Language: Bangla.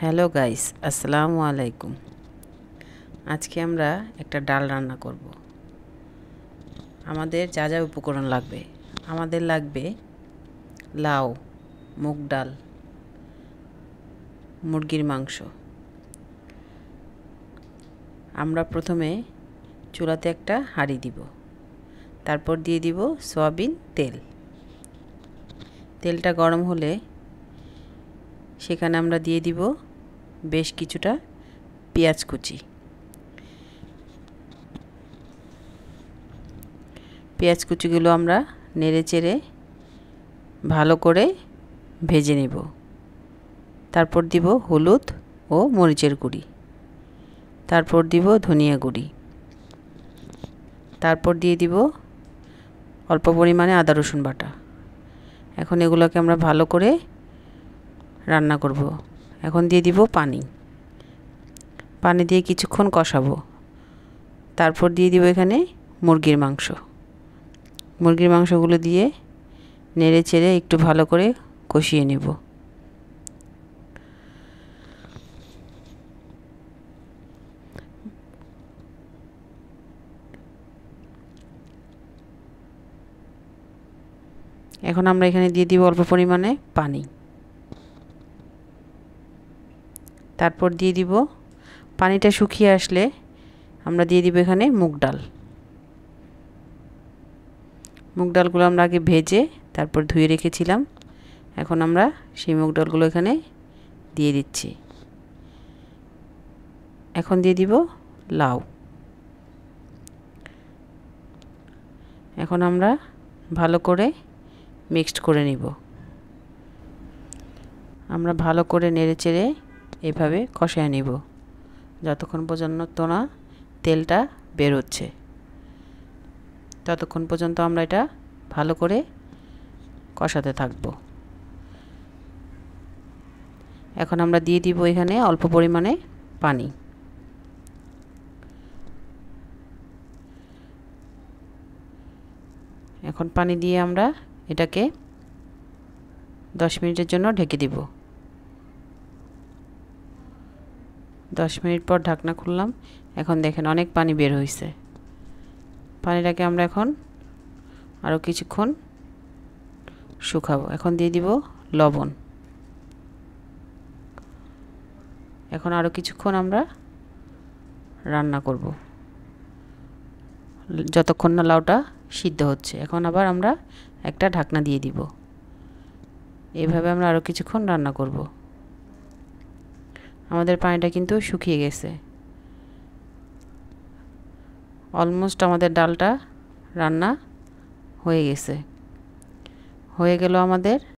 হ্যালো গাইস, আসসালামু আলাইকুম। আজকে আমরা একটা ডাল রান্না করব। আমাদের যা যা উপকরণ লাগবে, আমাদের লাগবে লাউ, মুগ ডাল, মুরগির মাংস। আমরা প্রথমে চুলাতে একটা হাঁড়ি দিব, তারপর দিয়ে দিব সয়াবিন তেল। তেলটা গরম হলে সেখানে আমরা দিয়ে দিব বেশ কিছুটা পেঁয়াজ কুচি। পেঁয়াজ কুচিগুলো আমরা নেড়ে চেড়ে ভালো করে ভেজে নেব। তারপর দিব হলুদ ও মরিচের গুঁড়ি, তারপর দিব ধনিয়া গুঁড়ি, তারপর দিয়ে দিব অল্প পরিমাণে আদা রসুন বাটা। এখন এগুলোকে আমরা ভালো করে রান্না করব। এখন দিয়ে দিব পানি। পানি দিয়ে কিছুক্ষণ কষাবো। তারপর দিয়ে দিব এখানে মুরগির মাংস। মুরগির মাংসগুলো দিয়ে নেড়ে চেড়ে একটু ভালো করে কষিয়ে নেব। এখন আমরা এখানে দিয়ে দিব অল্প পরিমাণে পানি। তারপর দিয়ে দিব, পানিটা শুকিয়ে আসলে আমরা দিয়ে দিব এখানে মুগ ডাল। মুগ ডালগুলো আমরা আগে ভেজে তারপর ধুয়ে রেখেছিলাম। এখন আমরা সেই মুগ ডালগুলো এখানে দিয়ে দিচ্ছি। এখন দিয়ে দিব লাউ। এখন আমরা ভালো করে মিক্সড করে নিব। আমরা ভালো করে নেড়েচেড়ে এভাবে কষায় নিব যতক্ষণ পর্যন্ত না তেলটা বের হচ্ছে, ততক্ষণ পর্যন্ত আমরা এটা ভালো করে কষাতে থাকব। এখন আমরা দিয়ে দিব এখানে অল্প পরিমাণে পানি। এখন পানি দিয়ে আমরা এটাকে 10 মিনিটের জন্য ঢেকে দিব। 10 মিনিট পর ঢাকনা খুললাম। এখন দেখেন অনেক পানি বের হয়েছে। পানিটাকে আমরা এখন আরও কিছুক্ষণ শুকাবো। এখন দিয়ে দিব লবণ। এখন আরও কিছুক্ষণ আমরা রান্না করব যতক্ষণ না লাউটা সিদ্ধ হচ্ছে। এখন আবার আমরা একটা ঢাকনা দিয়ে দিব। এইভাবে আমরা আরও কিছুক্ষণ রান্না করব। আমাদের পানিটা কিন্তু শুকিয়ে গেছে। অলমোস্ট আমাদের ডালটা রান্না হয়ে গেছে। হয়ে গেল আমাদের